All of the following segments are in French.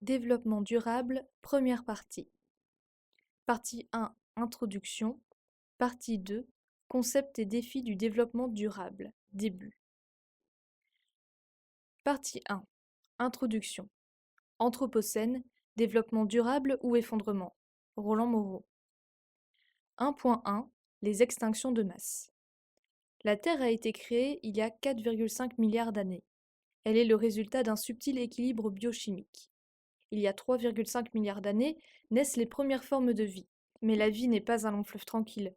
Développement durable, première partie. Partie 1, Introduction. Partie 2, Concepts et défis du développement durable. Début. Partie 1, Introduction. Anthropocène, développement durable ou effondrement. Roland Moreau. 1.1, Les extinctions de masse. La Terre a été créée il y a 4,5 milliards d'années. Elle est le résultat d'un subtil équilibre biochimique. Il y a 3,5 milliards d'années naissent les premières formes de vie, mais la vie n'est pas un long fleuve tranquille.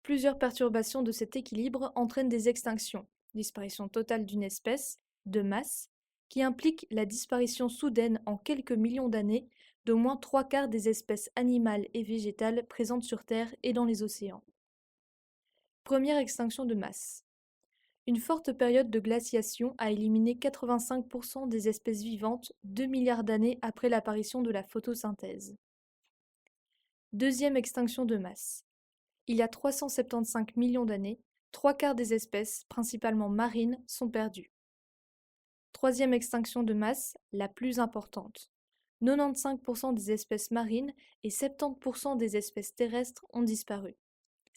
Plusieurs perturbations de cet équilibre entraînent des extinctions, disparition totale d'une espèce, de masse, qui implique la disparition soudaine en quelques millions d'années d'au moins 3/4 des espèces animales et végétales présentes sur Terre et dans les océans. Première extinction de masse. Une forte période de glaciation a éliminé 85% des espèces vivantes 2 milliards d'années après l'apparition de la photosynthèse. Deuxième extinction de masse. Il y a 375 millions d'années, 3/4 des espèces, principalement marines, sont perdues. Troisième extinction de masse, la plus importante. 95% des espèces marines et 70% des espèces terrestres ont disparu.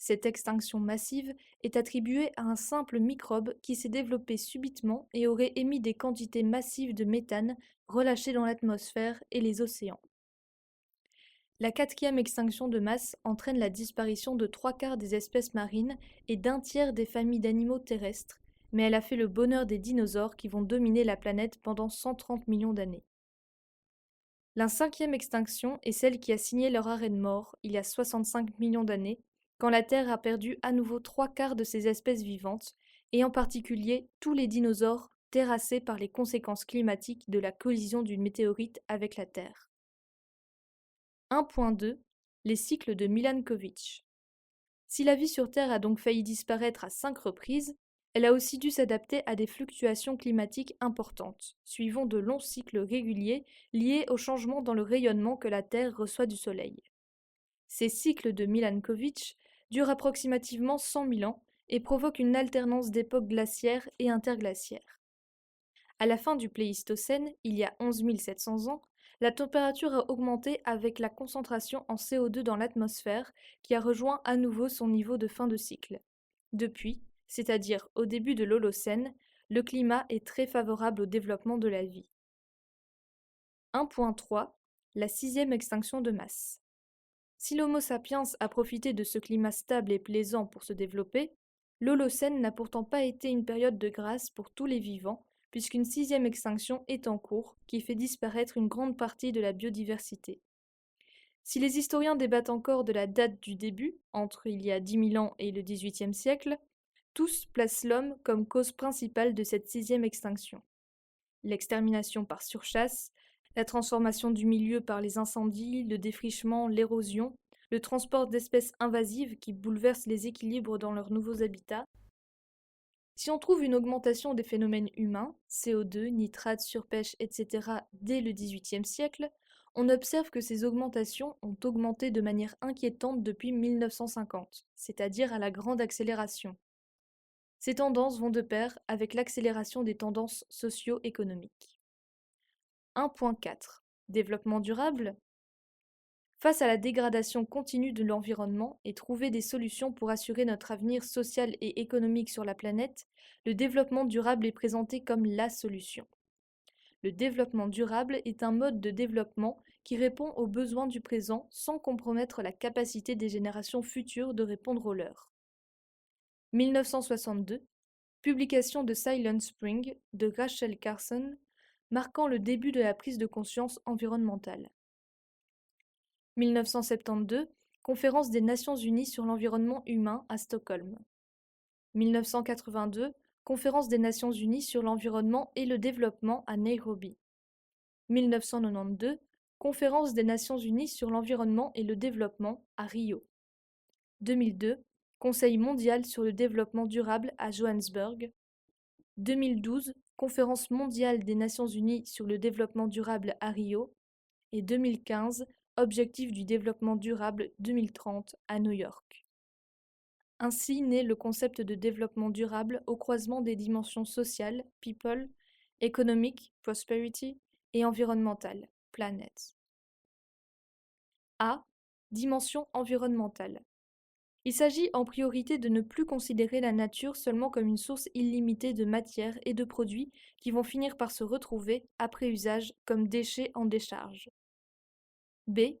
Cette extinction massive est attribuée à un simple microbe qui s'est développé subitement et aurait émis des quantités massives de méthane relâchées dans l'atmosphère et les océans. La quatrième extinction de masse entraîne la disparition de 3/4 des espèces marines et d'un tiers des familles d'animaux terrestres, mais elle a fait le bonheur des dinosaures qui vont dominer la planète pendant 130 millions d'années. La cinquième extinction est celle qui a signé leur arrêt de mort il y a 65 millions d'années, quand la Terre a perdu à nouveau 3/4 de ses espèces vivantes, et en particulier tous les dinosaures terrassés par les conséquences climatiques de la collision d'une météorite avec la Terre. 1.2 Les cycles de Milankovitch. Si la vie sur Terre a donc failli disparaître à 5 reprises, elle a aussi dû s'adapter à des fluctuations climatiques importantes, suivant de longs cycles réguliers liés au changement dans le rayonnement que la Terre reçoit du Soleil. Ces cycles de Milankovitch durent approximativement 100 000 ans et provoquent une alternance d'époques glaciaires et interglaciaires. À la fin du Pléistocène, il y a 11 700 ans, la température a augmenté avec la concentration en CO2 dans l'atmosphère qui a rejoint à nouveau son niveau de fin de cycle. Depuis, c'est-à-dire au début de l'Holocène, le climat est très favorable au développement de la vie. 1.3 La sixième extinction de masse. Si l'Homo sapiens a profité de ce climat stable et plaisant pour se développer, l'Holocène n'a pourtant pas été une période de grâce pour tous les vivants, puisqu'une sixième extinction est en cours, qui fait disparaître une grande partie de la biodiversité. Si les historiens débattent encore de la date du début, entre il y a 10 000 ans et le XVIIIe siècle, tous placent l'homme comme cause principale de cette sixième extinction. L'extermination par surchasse, la transformation du milieu par les incendies, le défrichement, l'érosion, le transport d'espèces invasives qui bouleversent les équilibres dans leurs nouveaux habitats. Si on trouve une augmentation des phénomènes humains, CO2, nitrates, surpêche, etc., dès le XVIIIe siècle, on observe que ces augmentations ont augmenté de manière inquiétante depuis 1950, c'est-à-dire à la grande accélération. Ces tendances vont de pair avec l'accélération des tendances socio-économiques. 1.4 Développement durable. Face à la dégradation continue de l'environnement et trouver des solutions pour assurer notre avenir social et économique sur la planète, le développement durable est présenté comme la solution. Le développement durable est un mode de développement qui répond aux besoins du présent sans compromettre la capacité des générations futures de répondre aux leurs. 1962, publication de Silent Spring de Rachel Carson, marquant le début de la prise de conscience environnementale. 1972, Conférence des Nations Unies sur l'environnement humain à Stockholm. 1982, Conférence des Nations Unies sur l'environnement et le développement à Nairobi. 1992, Conférence des Nations Unies sur l'environnement et le développement à Rio. 2002, Conseil mondial sur le développement durable à Johannesburg. 2012, Conférence mondiale des Nations Unies sur le développement durable à Rio. Et 2015, Objectifs du développement durable 2030 à New York. Ainsi naît le concept de développement durable au croisement des dimensions sociales, people, économiques, prosperity, et environnementales. planet. A. Dimension environnementale. Il s'agit en priorité de ne plus considérer la nature seulement comme une source illimitée de matière et de produits qui vont finir par se retrouver, après usage, comme déchets en décharge. B.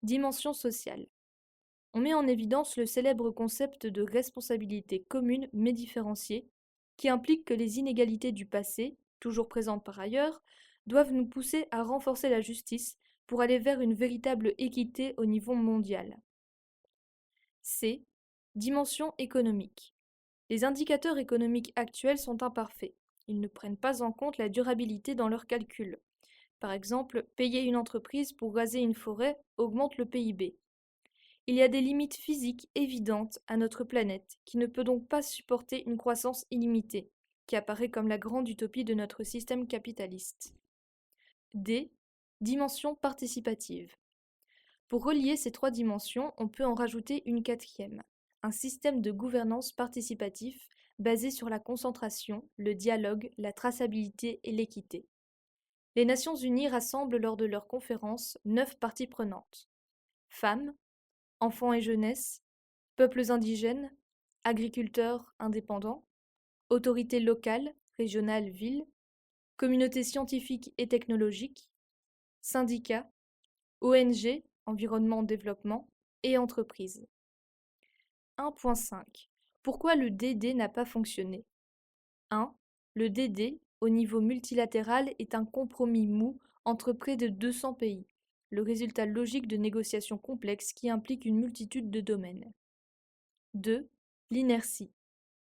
Dimension sociale. On met en évidence le célèbre concept de responsabilité commune mais différenciée, qui implique que les inégalités du passé, toujours présentes par ailleurs, doivent nous pousser à renforcer la justice pour aller vers une véritable équité au niveau mondial. C. Dimension économique. Les indicateurs économiques actuels sont imparfaits. Ils ne prennent pas en compte la durabilité dans leurs calculs. Par exemple, payer une entreprise pour raser une forêt augmente le PIB. Il y a des limites physiques évidentes à notre planète qui ne peut donc pas supporter une croissance illimitée, qui apparaît comme la grande utopie de notre système capitaliste. D. Dimension participative. Pour relier ces trois dimensions, on peut en rajouter une quatrième, un système de gouvernance participatif basé sur la concentration, le dialogue, la traçabilité et l'équité. Les Nations Unies rassemblent lors de leur conférence 9 parties prenantes: femmes, enfants et jeunesse, peuples indigènes, agriculteurs indépendants, autorités locales, régionales, villes, communautés scientifiques et technologiques, syndicats, ONG, environnement, développement, et entreprises. 1.5. Pourquoi le DD n'a pas fonctionné? 1. Le DD, au niveau multilatéral, est un compromis mou entre près de 200 pays, le résultat logique de négociations complexes qui impliquent une multitude de domaines. 2. L'inertie.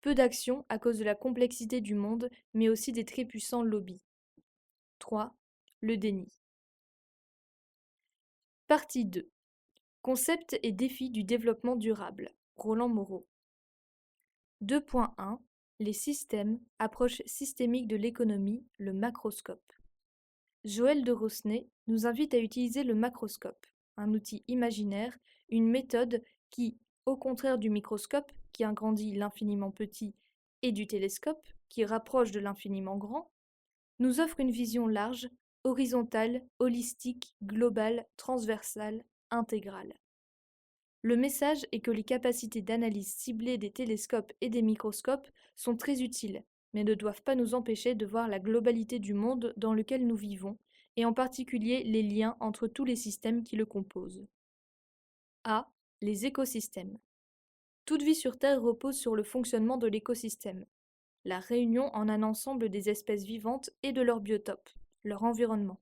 Peu d'action à cause de la complexité du monde, mais aussi des très puissants lobbies. 3. Le déni. Partie 2. Concept et défis du développement durable. Roland Moreau. 2.1. Les systèmes, approche systémique de l'économie, le macroscope. Joël de Rosnay nous invite à utiliser le macroscope, un outil imaginaire, une méthode qui, au contraire du microscope, qui agrandit l'infiniment petit, et du télescope, qui rapproche de l'infiniment grand, nous offre une vision large, horizontale, holistique, globale, transversale, intégrale. Le message est que les capacités d'analyse ciblée des télescopes et des microscopes sont très utiles, mais ne doivent pas nous empêcher de voir la globalité du monde dans lequel nous vivons, et en particulier les liens entre tous les systèmes qui le composent. A. Les écosystèmes. Toute vie sur Terre repose sur le fonctionnement de l'écosystème, la réunion en un ensemble des espèces vivantes et de leur biotope, leur environnement.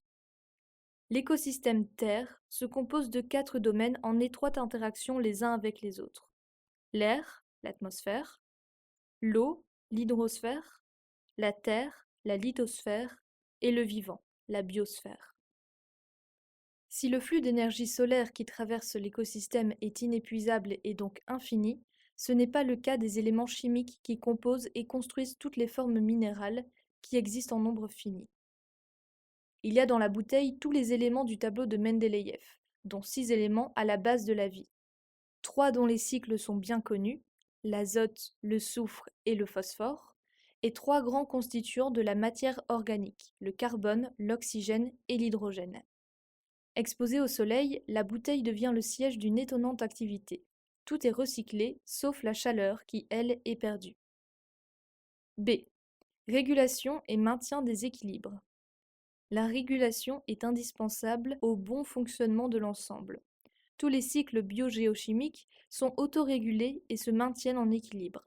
L'écosystème Terre se compose de 4 domaines en étroite interaction les uns avec les autres: l'air, l'atmosphère, l'eau, l'hydrosphère, la terre, la lithosphère, et le vivant, la biosphère. Si le flux d'énergie solaire qui traverse l'écosystème est inépuisable et donc infini, ce n'est pas le cas des éléments chimiques qui composent et construisent toutes les formes minérales qui existent en nombre fini. Il y a dans la bouteille tous les éléments du tableau de Mendeleïev, dont 6 éléments à la base de la vie. 3 dont les cycles sont bien connus, l'azote, le soufre et le phosphore, et 3 grands constituants de la matière organique, le carbone, l'oxygène et l'hydrogène. Exposée au soleil, la bouteille devient le siège d'une étonnante activité. Tout est recyclé, sauf la chaleur qui, elle, est perdue. B. Régulation et maintien des équilibres. La régulation est indispensable au bon fonctionnement de l'ensemble. Tous les cycles biogéochimiques sont autorégulés et se maintiennent en équilibre.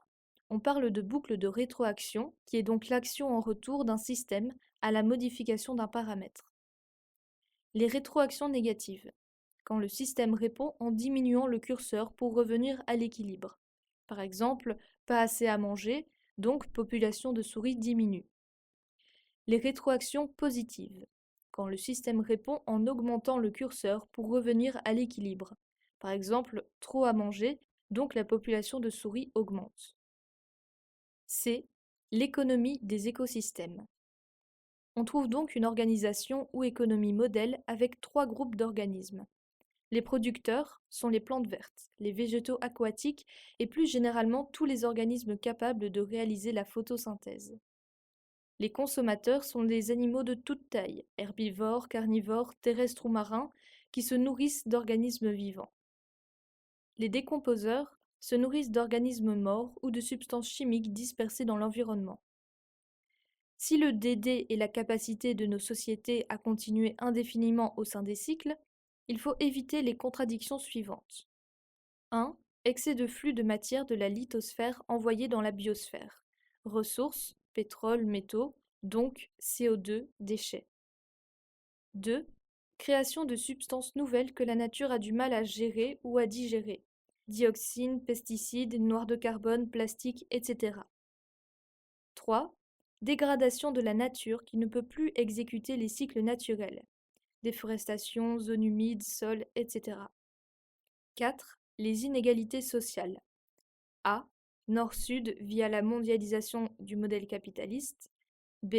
On parle de boucle de rétroaction, qui est donc l'action en retour d'un système à la modification d'un paramètre. Les rétroactions négatives, quand le système répond en diminuant le curseur pour revenir à l'équilibre. Par exemple, pas assez à manger, donc population de souris diminue. Les rétroactions positives, quand le système répond en augmentant le curseur pour revenir à l'équilibre. Par exemple, trop à manger, donc la population de souris augmente. C. L'économie des écosystèmes. On trouve donc une organisation ou économie modèle avec 3 groupes d'organismes. Les producteurs sont les plantes vertes, les végétaux aquatiques et plus généralement tous les organismes capables de réaliser la photosynthèse. Les consommateurs sont des animaux de toute taille, herbivores, carnivores, terrestres ou marins, qui se nourrissent d'organismes vivants. Les décomposeurs se nourrissent d'organismes morts ou de substances chimiques dispersées dans l'environnement. Si le DD est la capacité de nos sociétés à continuer indéfiniment au sein des cycles, il faut éviter les contradictions suivantes. 1. Excès de flux de matière de la lithosphère envoyé dans la biosphère. Ressources, pétrole, métaux, donc CO2, déchets. 2. Création de substances nouvelles que la nature a du mal à gérer ou à digérer. Dioxines, pesticides, noir de carbone, plastique, etc. 3. Dégradation de la nature qui ne peut plus exécuter les cycles naturels. Déforestation, zones humides, sols, etc. 4. Les inégalités sociales. A. Nord-Sud via la mondialisation du modèle capitaliste. B.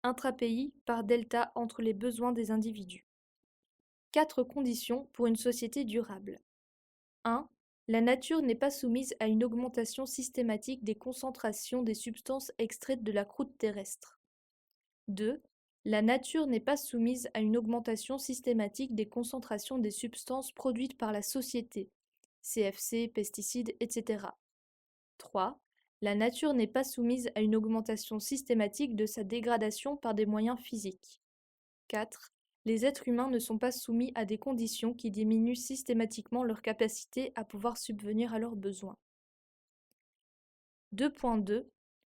Intrapays par delta entre les besoins des individus. 4 conditions pour une société durable. 1. La nature n'est pas soumise à une augmentation systématique des concentrations des substances extraites de la croûte terrestre. 2. La nature n'est pas soumise à une augmentation systématique des concentrations des substances produites par la société, CFC, pesticides, etc. 3. La nature n'est pas soumise à une augmentation systématique de sa dégradation par des moyens physiques. 4. Les êtres humains ne sont pas soumis à des conditions qui diminuent systématiquement leur capacité à pouvoir subvenir à leurs besoins. 2.2.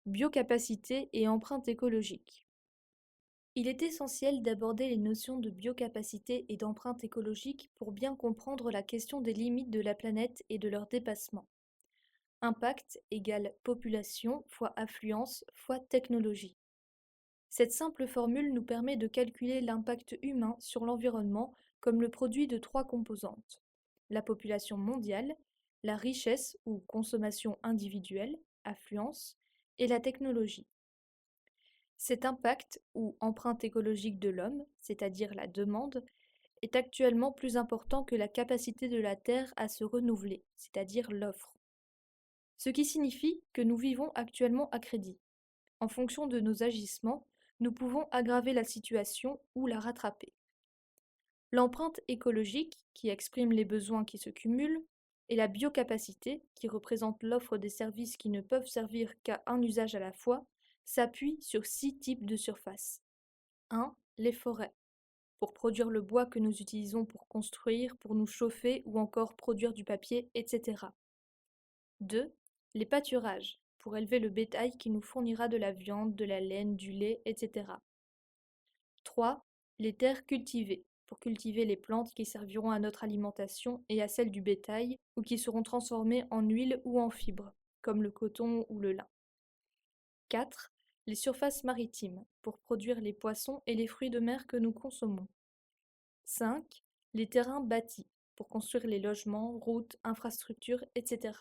Biocapacité et empreinte écologique. Il est essentiel d'aborder les notions de biocapacité et d'empreinte écologique pour bien comprendre la question des limites de la planète et de leur dépassement. Impact égale population fois affluence fois technologie. Cette simple formule nous permet de calculer l'impact humain sur l'environnement comme le produit de 3 composantes: la population mondiale, la richesse ou consommation individuelle, affluence, et la technologie. Cet impact ou empreinte écologique de l'homme, c'est-à-dire la demande, est actuellement plus important que la capacité de la Terre à se renouveler, c'est-à-dire l'offre. Ce qui signifie que nous vivons actuellement à crédit. En fonction de nos agissements, nous pouvons aggraver la situation ou la rattraper. L'empreinte écologique, qui exprime les besoins qui se cumulent, et la biocapacité, qui représente l'offre des services qui ne peuvent servir qu'à un usage à la fois, s'appuient sur 6 types de surfaces. 1. Les forêts, pour produire le bois que nous utilisons pour construire, pour nous chauffer ou encore produire du papier, etc. 2. Les pâturages, pour élever le bétail qui nous fournira de la viande, de la laine, du lait, etc. 3. Les terres cultivées, pour cultiver les plantes qui serviront à notre alimentation et à celle du bétail, ou qui seront transformées en huile ou en fibres, comme le coton ou le lin. 4. Les surfaces maritimes, pour produire les poissons et les fruits de mer que nous consommons. 5. Les terrains bâtis, pour construire les logements, routes, infrastructures, etc.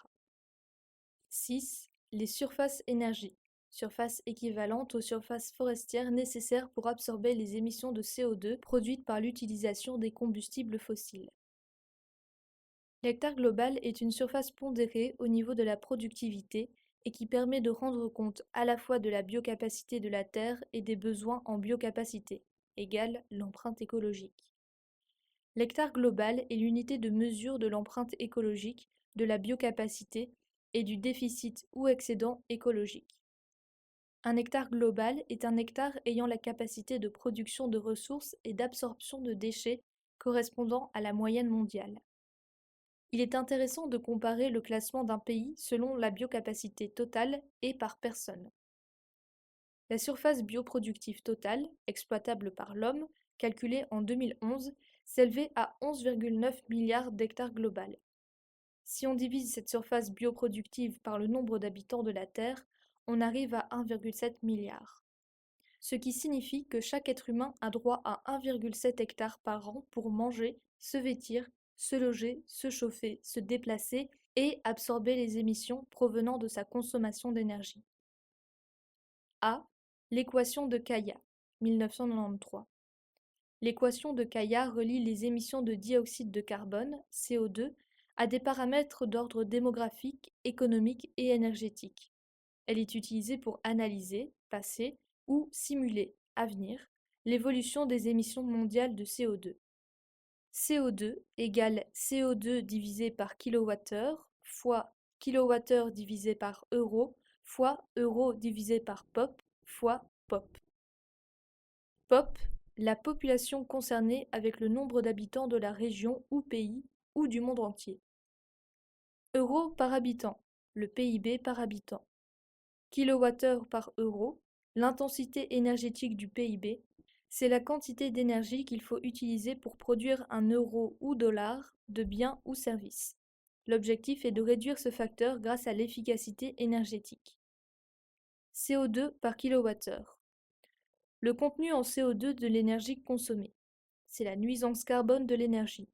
6. Les surfaces énergie, surfaces équivalentes aux surfaces forestières nécessaires pour absorber les émissions de CO2 produites par l'utilisation des combustibles fossiles. L'hectare global est une surface pondérée au niveau de la productivité et qui permet de rendre compte à la fois de la biocapacité de la terre et des besoins en biocapacité, égale l'empreinte écologique. L'hectare global est l'unité de mesure de l'empreinte écologique, de la biocapacité et du déficit ou excédent écologique. Un hectare global est un hectare ayant la capacité de production de ressources et d'absorption de déchets correspondant à la moyenne mondiale. Il est intéressant de comparer le classement d'un pays selon la biocapacité totale et par personne. La surface bioproductive totale, exploitable par l'homme, calculée en 2011, s'élevait à 11,9 milliards d'hectares global. Si on divise cette surface bioproductive par le nombre d'habitants de la Terre, on arrive à 1,7 milliard. Ce qui signifie que chaque être humain a droit à 1,7 hectares par an pour manger, se vêtir, se loger, se chauffer, se déplacer et absorber les émissions provenant de sa consommation d'énergie. A. L'équation de Kaya, 1993. L'équation de Kaya relie les émissions de dioxyde de carbone, CO2, à des paramètres d'ordre démographique, économique et énergétique. Elle est utilisée pour analyser, passé, ou simuler, à venir, l'évolution des émissions mondiales de CO2. CO2 égale CO2 divisé par kilowattheure fois kilowattheure divisé par euro fois euro divisé par pop fois pop. Pop, la population concernée avec le nombre d'habitants de la région ou pays ou du monde entier. Euro par habitant, le PIB par habitant. Kilowattheure par euro, l'intensité énergétique du PIB, c'est la quantité d'énergie qu'il faut utiliser pour produire un euro ou dollar de biens ou services. L'objectif est de réduire ce facteur grâce à l'efficacité énergétique. CO2 par kilowattheure. Le contenu en CO2 de l'énergie consommée. C'est la nuisance carbone de l'énergie.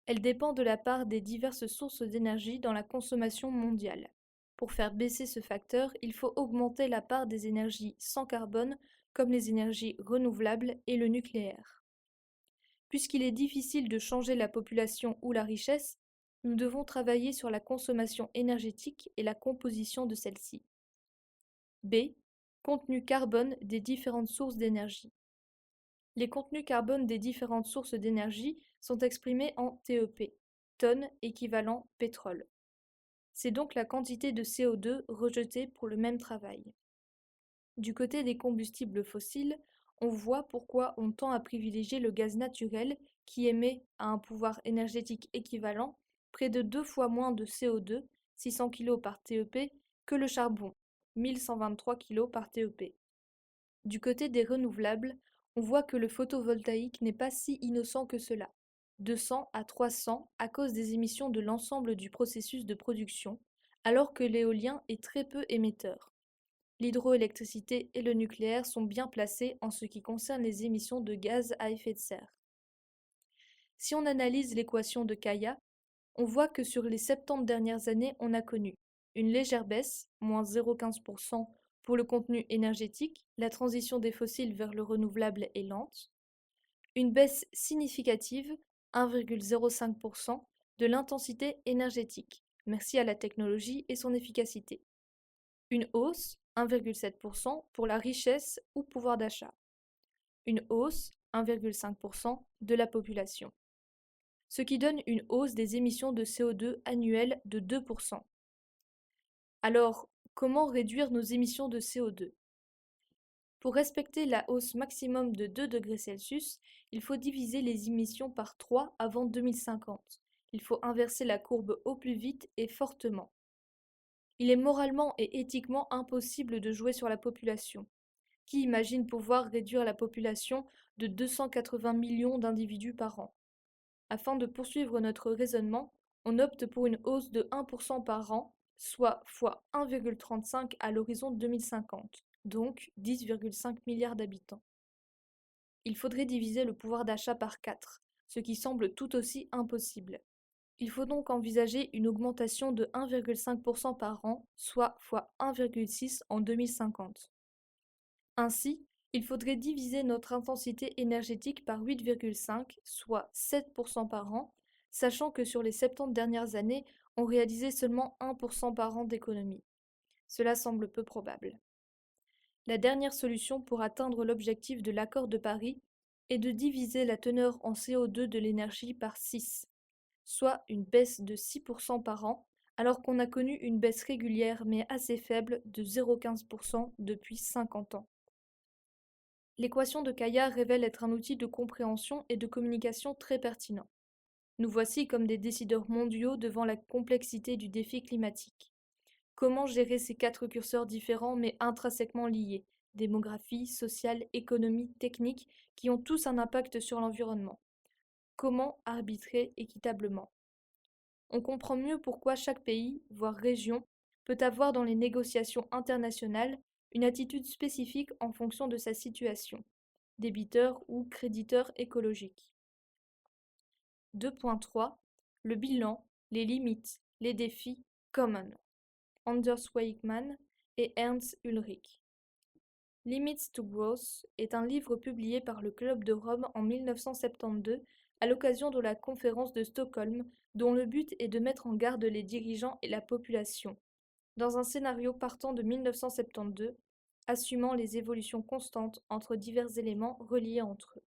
Elle dépend de la part des diverses sources d'énergie dans la consommation mondiale. Pour faire baisser ce facteur, il faut augmenter la part des énergies sans carbone, comme les énergies renouvelables et le nucléaire. Puisqu'il est difficile de changer la population ou la richesse, nous devons travailler sur la consommation énergétique et la composition de celle-ci. B. Contenu carbone des différentes sources d'énergie. Les contenus carbone des différentes sources d'énergie sont exprimés en TEP, tonnes équivalent pétrole. C'est donc la quantité de CO2 rejetée pour le même travail. Du côté des combustibles fossiles, on voit pourquoi on tend à privilégier le gaz naturel qui émet, à un pouvoir énergétique équivalent, près de 2 fois moins de CO2, 600 kg par TEP, que le charbon, 1123 kg par TEP. Du côté des renouvelables, on voit que le photovoltaïque n'est pas si innocent que cela, 200 à 300 à cause des émissions de l'ensemble du processus de production, alors que l'éolien est très peu émetteur. L'hydroélectricité et le nucléaire sont bien placés en ce qui concerne les émissions de gaz à effet de serre. Si on analyse l'équation de Kaya, on voit que sur les 70 dernières années, on a connu une légère baisse, moins 0,15% pour le contenu énergétique, la transition des fossiles vers le renouvelable est lente, une baisse significative, 1,05%, de l'intensité énergétique, merci à la technologie et son efficacité. Une hausse, 1,7%, pour la richesse ou pouvoir d'achat. Une hausse, 1,5%, de la population. Ce qui donne une hausse des émissions de CO2 annuelles de 2%. Alors, comment réduire nos émissions de CO2 ? Pour respecter la hausse maximum de 2 degrés Celsius, il faut diviser les émissions par 3 avant 2050. Il faut inverser la courbe au plus vite et fortement. Il est moralement et éthiquement impossible de jouer sur la population. Qui imagine pouvoir réduire la population de 280 millions d'individus par an ? Afin de poursuivre notre raisonnement, on opte pour une hausse de 1% par an, soit fois 1,35 à l'horizon 2050, donc 10,5 milliards d'habitants. Il faudrait diviser le pouvoir d'achat par 4, ce qui semble tout aussi impossible. Il faut donc envisager une augmentation de 1,5% par an, soit fois 1,6 en 2050. Ainsi, il faudrait diviser notre intensité énergétique par 8,5, soit 7% par an, sachant que sur les 70 dernières années, on réalisait seulement 1% par an d'économie. Cela semble peu probable. La dernière solution pour atteindre l'objectif de l'accord de Paris est de diviser la teneur en CO2 de l'énergie par 6, soit une baisse de 6% par an, alors qu'on a connu une baisse régulière mais assez faible de 0,15% depuis 50 ans. L'équation de Kaya révèle être un outil de compréhension et de communication très pertinent. Nous voici comme des décideurs mondiaux devant la complexité du défi climatique. Comment gérer ces 4 curseurs différents mais intrinsèquement liés, démographie, sociale, économie, technique, qui ont tous un impact sur l'environnement? Comment arbitrer équitablement? On comprend mieux pourquoi chaque pays, voire région, peut avoir dans les négociations internationales une attitude spécifique en fonction de sa situation, débiteur ou créditeur écologique. 2.3 Le bilan, les limites, les défis, Common. Anders Wijkman et Ernst Ulrich. Limits to Growth est un livre publié par le Club de Rome en 1972 à l'occasion de la conférence de Stockholm, dont le but est de mettre en garde les dirigeants et la population. Dans un scénario partant de 1972, assumant les évolutions constantes entre divers éléments reliés entre eux.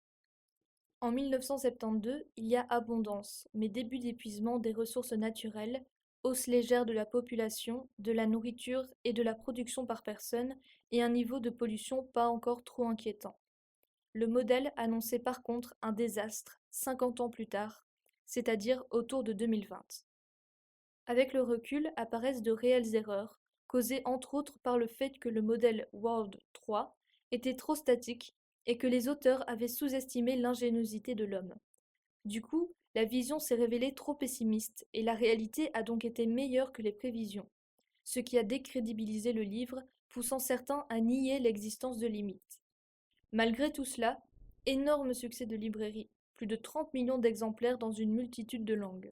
En 1972, il y a abondance, mais début d'épuisement des ressources naturelles, hausse légère de la population, de la nourriture et de la production par personne, et un niveau de pollution pas encore trop inquiétant. Le modèle annonçait par contre un désastre 50 ans plus tard, c'est-à-dire autour de 2020. Avec le recul apparaissent de réelles erreurs, causées entre autres par le fait que le modèle World 3 était trop statique et que les auteurs avaient sous-estimé l'ingéniosité de l'homme. Du coup, la vision s'est révélée trop pessimiste et la réalité a donc été meilleure que les prévisions, ce qui a décrédibilisé le livre, poussant certains à nier l'existence de limites. Malgré tout cela, énorme succès de librairie, plus de 30 millions d'exemplaires dans une multitude de langues.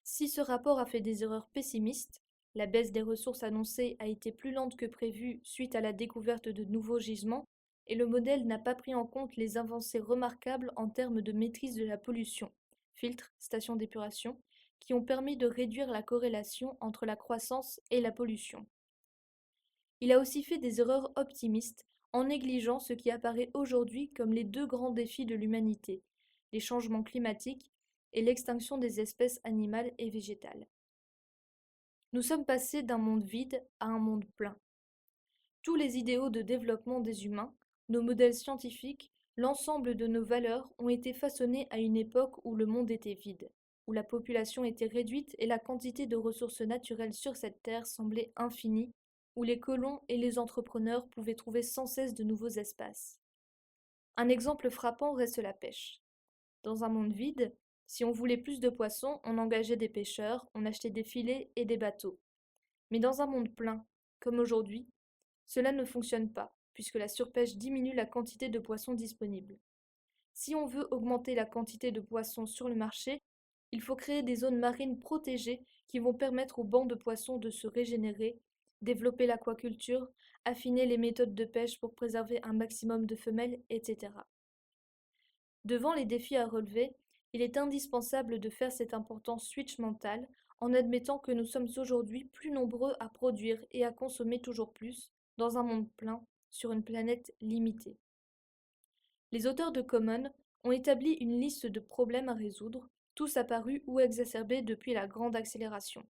Si ce rapport a fait des erreurs pessimistes, la baisse des ressources annoncées a été plus lente que prévu suite à la découverte de nouveaux gisements, et le modèle n'a pas pris en compte les avancées remarquables en termes de maîtrise de la pollution, filtres, stations d'épuration, qui ont permis de réduire la corrélation entre la croissance et la pollution. Il a aussi fait des erreurs optimistes en négligeant ce qui apparaît aujourd'hui comme les deux grands défis de l'humanité, les changements climatiques et l'extinction des espèces animales et végétales. Nous sommes passés d'un monde vide à un monde plein. Tous les idéaux de développement des humains, nos modèles scientifiques, l'ensemble de nos valeurs ont été façonnés à une époque où le monde était vide, où la population était réduite et la quantité de ressources naturelles sur cette terre semblait infinie, où les colons et les entrepreneurs pouvaient trouver sans cesse de nouveaux espaces. Un exemple frappant reste la pêche. Dans un monde vide, si on voulait plus de poissons, on engageait des pêcheurs, on achetait des filets et des bateaux. Mais dans un monde plein, comme aujourd'hui, cela ne fonctionne pas, puisque la surpêche diminue la quantité de poissons disponibles. Si on veut augmenter la quantité de poissons sur le marché, il faut créer des zones marines protégées qui vont permettre aux bancs de poissons de se régénérer, développer l'aquaculture, affiner les méthodes de pêche pour préserver un maximum de femelles, etc. Devant les défis à relever, il est indispensable de faire cet important switch mental en admettant que nous sommes aujourd'hui plus nombreux à produire et à consommer toujours plus dans un monde plein sur une planète limitée. Les auteurs de Common ont établi une liste de problèmes à résoudre, tous apparus ou exacerbés depuis la grande accélération.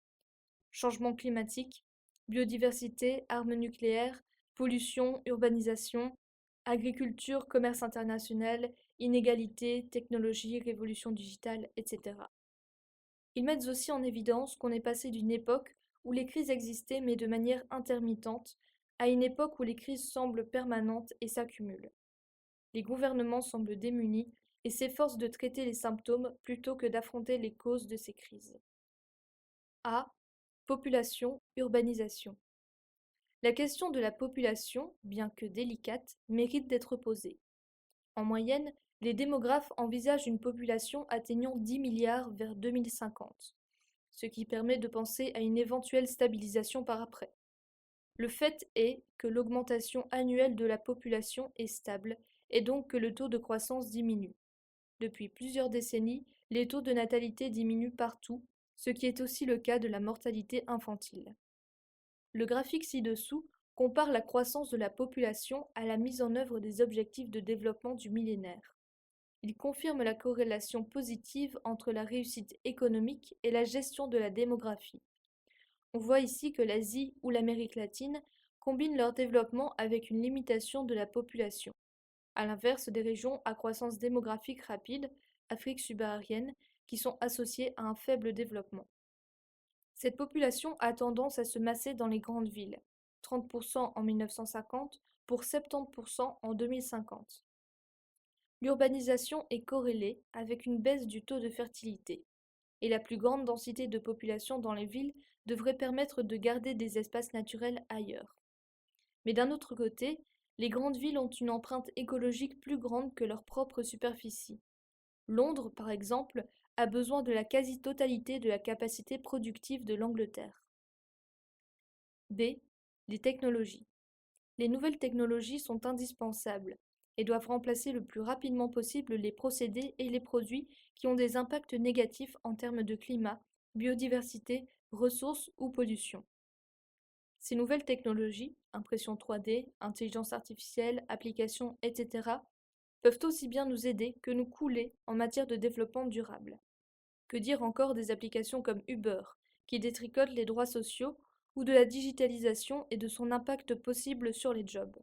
Changement climatique, biodiversité, armes nucléaires, pollution, urbanisation, agriculture, commerce international, inégalités, technologie, révolution digitale, etc. Ils mettent aussi en évidence qu'on est passé d'une époque où les crises existaient mais de manière intermittente à une époque où les crises semblent permanentes et s'accumulent. Les gouvernements semblent démunis et s'efforcent de traiter les symptômes plutôt que d'affronter les causes de ces crises. A. Population, urbanisation. La question de la population, bien que délicate, mérite d'être posée. En moyenne, les démographes envisagent une population atteignant 10 milliards vers 2050, ce qui permet de penser à une éventuelle stabilisation par après. Le fait est que l'augmentation annuelle de la population est stable et donc que le taux de croissance diminue. Depuis plusieurs décennies, les taux de natalité diminuent partout, ce qui est aussi le cas de la mortalité infantile. Le graphique ci-dessous compare la croissance de la population à la mise en œuvre des objectifs de développement du millénaire. Il confirme la corrélation positive entre la réussite économique et la gestion de la démographie. On voit ici que l'Asie ou l'Amérique latine combinent leur développement avec une limitation de la population, à l'inverse des régions à croissance démographique rapide, Afrique subsaharienne, qui sont associées à un faible développement. Cette population a tendance à se masser dans les grandes villes, 30% en 1950 pour 70% en 2050. L'urbanisation est corrélée avec une baisse du taux de fertilité, et la plus grande densité de population dans les villes devrait permettre de garder des espaces naturels ailleurs. Mais d'un autre côté, les grandes villes ont une empreinte écologique plus grande que leur propre superficie. Londres, par exemple, a besoin de la quasi-totalité de la capacité productive de l'Angleterre. B. Les technologies. Les nouvelles technologies sont indispensables et doivent remplacer le plus rapidement possible les procédés et les produits qui ont des impacts négatifs en termes de climat, biodiversité, ressources ou pollution. Ces nouvelles technologies, impression 3D, intelligence artificielle, applications, etc., peuvent aussi bien nous aider que nous couler en matière de développement durable. Que dire encore des applications comme Uber, qui détricotent les droits sociaux, ou de la digitalisation et de son impact possible sur les jobs.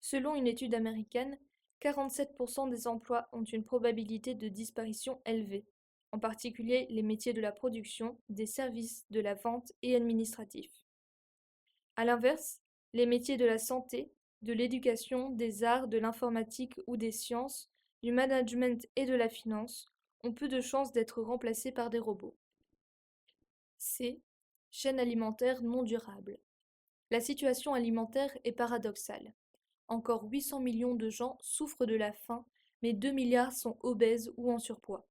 Selon une étude américaine, 47% des emplois ont une probabilité de disparition élevée, en particulier les métiers de la production, des services, de la vente et administratifs. A l'inverse, les métiers de la santé, de l'éducation, des arts, de l'informatique ou des sciences, du management et de la finance ont peu de chances d'être remplacés par des robots. C. Chaîne alimentaire non durable. La situation alimentaire est paradoxale. Encore 800 millions de gens souffrent de la faim, mais 2 milliards sont obèses ou en surpoids.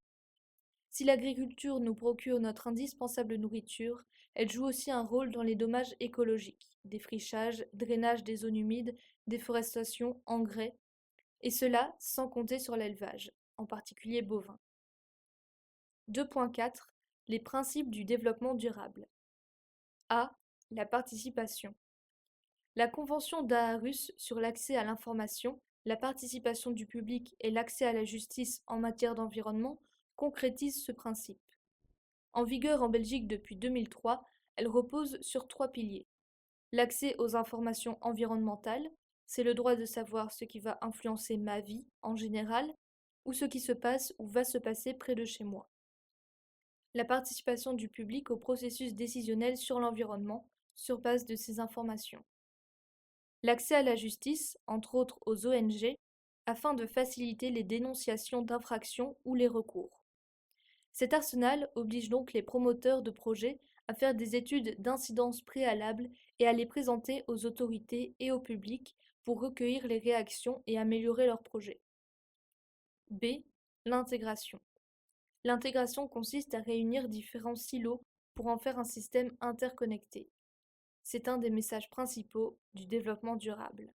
Si l'agriculture nous procure notre indispensable nourriture, elle joue aussi un rôle dans les dommages écologiques, défrichage, drainage des zones humides, déforestation, engrais, et cela sans compter sur l'élevage, en particulier bovin. 2.4 Les principes du développement durable. A. La participation. La Convention d'Aarhus sur l'accès à l'information, la participation du public et l'accès à la justice en matière d'environnement concrétise ce principe. En vigueur en Belgique depuis 2003, elle repose sur 3 piliers. L'accès aux informations environnementales, c'est le droit de savoir ce qui va influencer ma vie en général ou ce qui se passe ou va se passer près de chez moi. La participation du public au processus décisionnel sur l'environnement sur base de ces informations. L'accès à la justice, entre autres aux ONG, afin de faciliter les dénonciations d'infractions ou les recours. Cet arsenal oblige donc les promoteurs de projets à faire des études d'incidence préalables et à les présenter aux autorités et au public pour recueillir les réactions et améliorer leurs projets. B. L'intégration. L'intégration consiste à réunir différents silos pour en faire un système interconnecté. C'est un des messages principaux du développement durable.